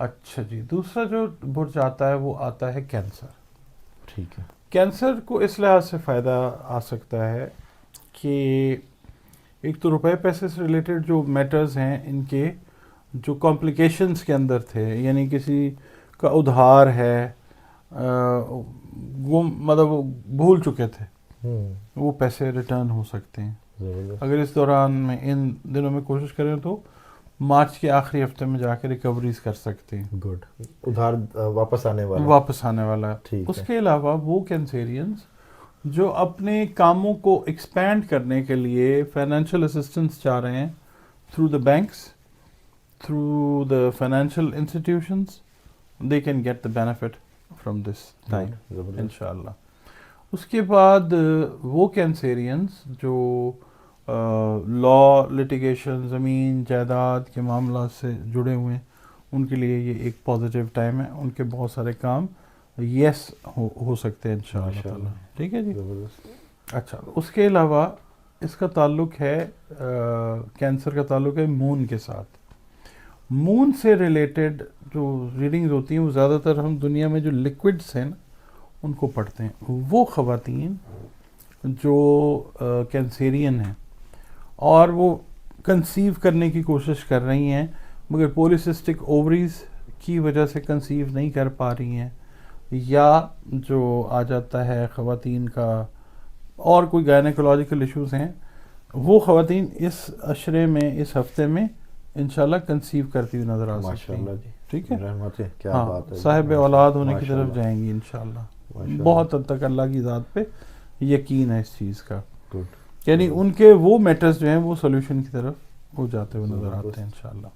اچھا جی، دوسرا جو برج آتا ہے وہ آتا ہے کینسر. ٹھیک ہے. کینسر کو اس لحاظ سے فائدہ آ سکتا ہے کہ ایک تو روپے پیسے سے ریلیٹڈ جو میٹرز ہیں ان کے جو کمپلیکیشنز کے اندر تھے، یعنی کسی کا ادھار ہے مطلب وہ بھول چکے تھے، وہ پیسے ریٹرن ہو سکتے ہیں زبردست. اگر اس دوران میں ان دنوں میں کوشش کریں تو مارچ کے آخری ہفتے میں جا کے ریکوریز کر سکتے ہیں. گڈ. ادھار واپس آنے والا. واپس آنے والا. ٹھیک اس ہے. کے علاوہ وہ کینسیرینز جو اپنے کاموں کو ایکسپینڈ کرنے کے لیے فائنینشیل اسسٹنس چاہ رہے ہیں through the banks, through the financial institutions, they can get the benefit from this time انشاءاللہ. اس کے بعد وہ کینسیرینز جو لا لٹیگیشن، زمین جائیداد کے معاملات سے جڑے ہوئے ہیں، ان کے لیے یہ ایک پازیٹیو ٹائم ہے. ان کے بہت سارے کام یس ہو سکتے ہیں انشاءاللہ تعالی. ٹھیک ہے جی. اچھا، اس کے علاوہ اس کا تعلق ہے کینسر کا تعلق ہے مون کے ساتھ. مون سے ریلیٹڈ جو ریڈنگز ہوتی ہیں وہ زیادہ تر ہم دنیا میں جو لکوڈس ہیں نا ان کو پڑھتے ہیں. وہ خواتین جو کینسیرین ہیں اور وہ کنسیو کرنے کی کوشش کر رہی ہیں مگر پولیسسٹک اووریز کی وجہ سے کنسیو نہیں کر پا رہی ہیں، یا جو آ جاتا ہے خواتین کا اور کوئی گائنیکولوجیکل ایشوز ہیں، وہ خواتین اس عشرے میں، اس ہفتے میں انشاءاللہ کنسیو کرتی ہوئی نظر آ سکتی ہیں. ٹھیک ہے. رحمت ہے. کیا ہاں، بات ہے. صاحب اولاد ہونے کی طرف جائیں گی انشاءاللہ. بہت حد تک اللہ کی ذات پہ یقین ہے اس چیز کا. یعنی ان کے وہ میٹرز جو ہیں وہ سولوشن کی طرف ہو جاتے ہوئے نظر آتے ہیں انشاءاللہ.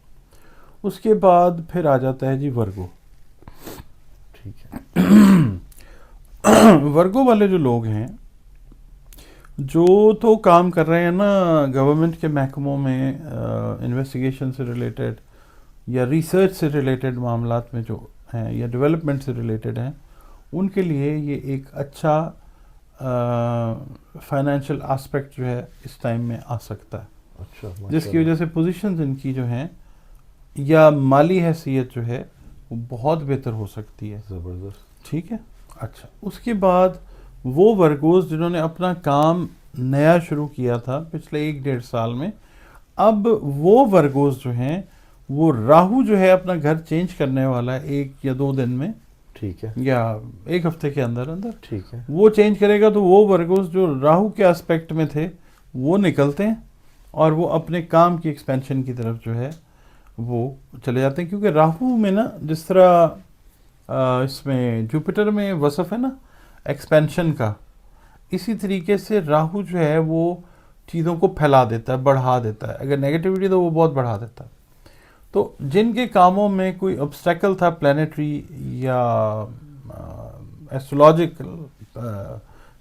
اس کے بعد پھر آ جاتا ہے جی ورگو. ٹھیک ہے. ورگو والے جو لوگ ہیں جو تو کام کر رہے ہیں نا گورنمنٹ کے محکموں میں انویسٹیگیشن سے ریلیٹڈ یا ریسرچ سے ریلیٹڈ معاملات میں جو ہیں یا ڈیولپمنٹ سے ریلیٹڈ ہیں، ان کے لیے یہ ایک اچھا فائنینشیل آسپیکٹ جو ہے اس ٹائم میں آ سکتا ہے. اچھا. جس کی وجہ سے پوزیشنز ان کی جو ہیں یا مالی حیثیت جو ہے وہ بہت بہتر ہو سکتی ہے. زبردست. ٹھیک ہے. اچھا، اس کے بعد وہ ورگوز جنہوں نے اپنا کام نیا شروع کیا تھا پچھلے 1-1.5 سال میں، اب وہ ورگوز جو ہیں وہ راہو جو ہے اپنا گھر چینج کرنے والا ہے 1 یا 2 دن میں. ٹھیک ہے. یا 1 ہفتے کے اندر. ٹھیک ہے. وہ چینج کرے گا تو وہ ورگوز جو راہو کے اسپیکٹ میں تھے وہ نکلتے ہیں اور وہ اپنے کام کی ایکسپینشن کی طرف جو ہے وہ چلے جاتے ہیں. کیونکہ راہو میں نا جس طرح اس میں جوپیٹر میں وصف ہے نا ایکسپینشن کا، اسی طریقے سے راہو جو ہے وہ چیزوں کو پھیلا دیتا ہے، بڑھا دیتا ہے. اگر نیگیٹیوٹی تو وہ بہت بڑھا دیتا ہے. تو جن کے کاموں میں کوئی obstacle تھا پلانیٹری یا ایسٹرولوجیکل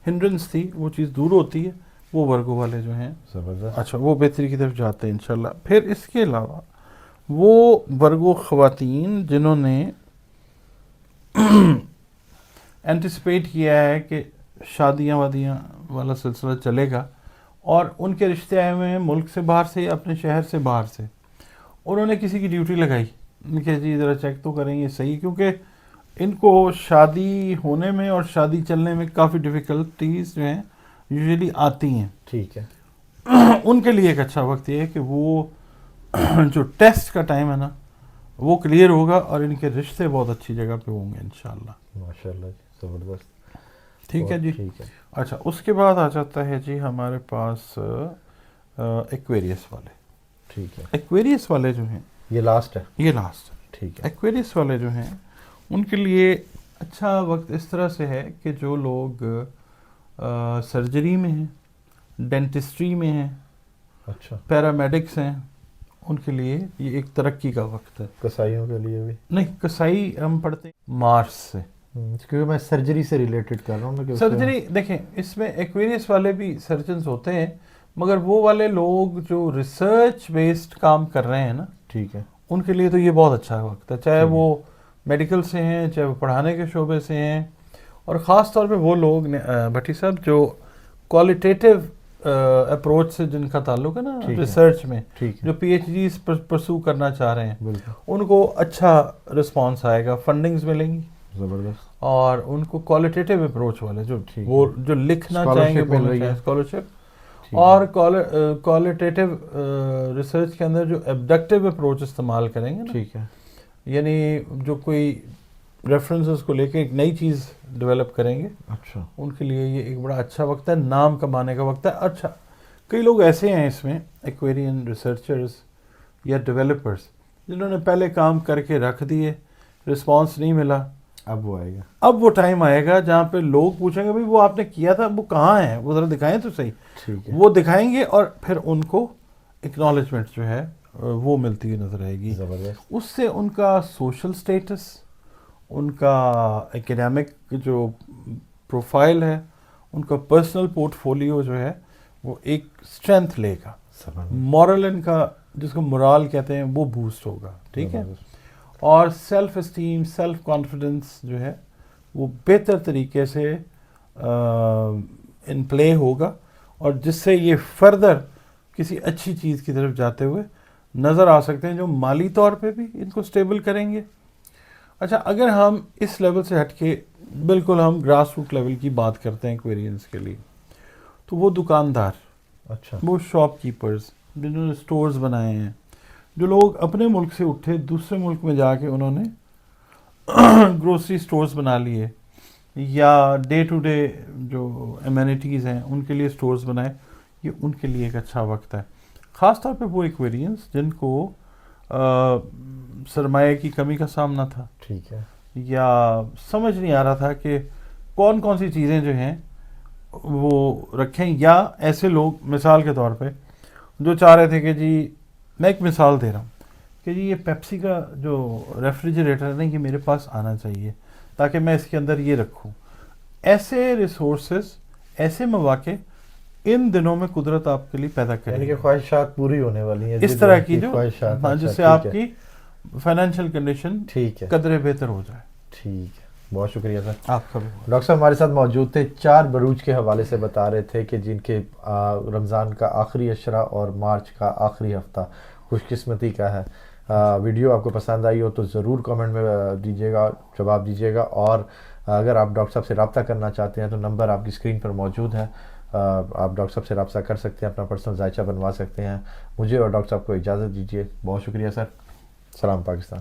ہنڈرنس تھی، وہ چیز دور ہوتی ہے. وہ ورگو والے جو ہیں زبردست. اچھا وہ بہتری کی طرف جاتے ہیں انشاءاللہ. پھر اس کے علاوہ وہ ورگو خواتین جنہوں نے اینٹیسپیٹ کیا ہے کہ شادیاں وادیاں والا سلسلہ چلے گا اور ان کے رشتے آئے ہوئے ہیں ملک سے باہر سے، اپنے شہر سے باہر سے، انہوں نے کسی کی ڈیوٹی لگائی کہ جی ذرا چیک تو کریں یہ صحیح، کیونکہ ان کو شادی ہونے میں اور شادی چلنے میں کافی ڈیفیکلٹیز جو ہیں یوزلی آتی ہیں. ٹھیک ہے. ان کے لیے ایک اچھا وقت یہ ہے کہ وہ جو ٹیسٹ کا ٹائم ہے نا وہ کلیئر ہوگا اور ان کے رشتے بہت اچھی جگہ پہ ہوں گے انشاءاللہ. ماشاءاللہ جی. زبردست. ٹھیک ہے جی. ٹھیک ہے. اچھا، اس کے بعد آ جاتا ہے جی ہمارے پاس ایکویریس والے. ٹھیک ہے. ایکویریس والے جو ہیں یہ لاسٹ ہے. یہ لاسٹ ہے. ٹھیک ہے. ایکویریس والے جو ہیں ان کے لیے اچھا وقت اس طرح سے ہے کہ جو لوگ سرجری میں ہیں، ڈینٹسٹری میں ہیں، اچھا، پیرامیڈکس ہیں، ان کے لیے یہ ایک ترقی کا وقت ہے. کسائیوں کے لیے بھی نہیں، کسائی ہم پڑھتے ہیں مارچ سے، کیونکہ میں سرجری سے ریلیٹڈ کر رہا ہوں نا. سرجری دیکھیں اس میں ایکویریس والے بھی سرجنز ہوتے ہیں مگر وہ والے لوگ جو ریسرچ بیسڈ کام کر رہے ہیں نا، ٹھیک ہے، ان کے لیے تو یہ بہت اچھا وقت ہے، چاہے وہ میڈیکل سے ہیں، چاہے وہ پڑھانے کے شعبے سے ہیں، اور خاص طور پہ وہ لوگ بھٹی صاحب جو کوالٹیٹیو اپروچ سے جن کا تعلق ہے نا ٹھیک ہے، ریسرچ میں، ٹھیک ہے، جو پی ایچ ڈیز پرسو کرنا چاہ رہے ہیں، بالکل ان کو اچھا رسپانس آئے گا، فنڈنگز ملیں گی، زبردست، اور ان کو کوالٹیٹیو اپروچ والے جو ٹھیک وہ ہے، جو لکھنا Scholarship چاہیں گے، مل بولنا رہی ہے، چاہیں اسکالرشپ، ٹھیک ہے، اور کوالٹیٹیو ریسرچ کے اندر جو ابڈکٹیو اپروچ استعمال کریں گے نا، ٹھیک ہے، یعنی جو کوئی ریفرنسز کو لے کے ایک نئی چیز ڈیولپ کریں گے، اچھا، ان کے لیے یہ ایک بڑا اچھا وقت ہے، نام کمانے کا وقت ہے. اچھا، کئی لوگ ایسے ہیں اس میں ایکویرین ریسرچرز یا ڈیولپرز جنہوں نے پہلے کام کر کے رکھ دیے، رسپانس نہیں ملا. اب وہ آئے گا، اب وہ ٹائم آئے گا جہاں پہ لوگ پوچھیں گے بھائی وہ آپ نے کیا تھا، وہ کہاں ہے، وہ ذرا دکھائیں تو صحیح. ٹھیک ہے، وہ دکھائیں گے اور پھر ان کو اکنالجمنٹ جو ہے وہ ملتی ہوئی نظر آئے گی. زبردست، اس سے ان کا سوشل سٹیٹس، ان کا اکیڈیمک جو پروفائل ہے، ان کا پرسنل پورٹ فولیو جو ہے وہ ایک اسٹرینتھ لے گا. زبردست، مورل ان کا جس کو مرال کہتے ہیں وہ بوسٹ ہوگا. ٹھیک ہے، زبردست، اور سیلف اسٹیم، سیلف کانفیڈنس جو ہے وہ بہتر طریقے سے ان پلے ہوگا، اور جس سے یہ فردر کسی اچھی چیز کی طرف جاتے ہوئے نظر آ سکتے ہیں جو مالی طور پہ بھی ان کو سٹیبل کریں گے. اچھا، اگر ہم اس لیول سے ہٹ کے بالکل ہم گراس روٹ لیول کی بات کرتے ہیں ایکویرینس کے لیے، تو وہ دکاندار، اچھا، وہ شاپ کیپرز جنہوں نے سٹورز بنائے ہیں، جو لوگ اپنے ملک سے اٹھے دوسرے ملک میں جا کے انہوں نے گروسری سٹورز بنا لیے، یا ڈے ٹو ڈے جو ایمینٹیز ہیں ان کے لیے سٹورز بنائے، یہ ان کے لیے ایک اچھا وقت ہے. خاص طور پہ وہ ایکویرینس جن کو سرمایہ کی کمی کا سامنا تھا، ٹھیک ہے، یا سمجھ نہیں آ رہا تھا کہ کون کون سی چیزیں جو ہیں وہ رکھیں، یا ایسے لوگ مثال کے طور پہ جو چاہ رہے تھے کہ جی، میں ایک مثال دے رہا ہوں کہ جی یہ پیپسی کا جو ریفریجریٹر ہے نا، یہ میرے پاس آنا چاہیے تاکہ میں اس کے اندر یہ رکھوں. ایسے ریسورسز، ایسے مواقع ان دنوں میں قدرت آپ کے لیے پیدا کرے یعنی گی. کہ خواہشات پوری ہونے والی ہیں، اس طرح کی جو خواہشات، ہاں، اچھا، جس سے ٹھیک آپ ہے، کی فائنینشیل کنڈیشن ٹھیک ہے، قدرے بہتر ہو جائے. ٹھیک ہے، بہت شکریہ سر. آپ کا بھی ڈاکٹر صاحب ہمارے ساتھ موجود تھے، 4 بروج کے حوالے سے بتا رہے تھے کہ جن کے رمضان کا آخری عشرہ اور مارچ کا آخری ہفتہ خوش قسمتی کا ہے. ویڈیو آپ کو پسند آئی ہو تو ضرور کامنٹ میں دیجیے گا، جواب دیجیے گا، اور اگر آپ ڈاکٹر صاحب سے رابطہ کرنا چاہتے ہیں تو نمبر آپ کی اسکرین پر موجود ہے، آپ ڈاکٹر صاحب سے رابطہ کر سکتے ہیں، اپنا پرسنل ذائچہ بنوا سکتے ہیں. مجھے اور ڈاکٹر صاحب کو اجازت دیجیے. بہت شکریہ سر. سلام پاکستان.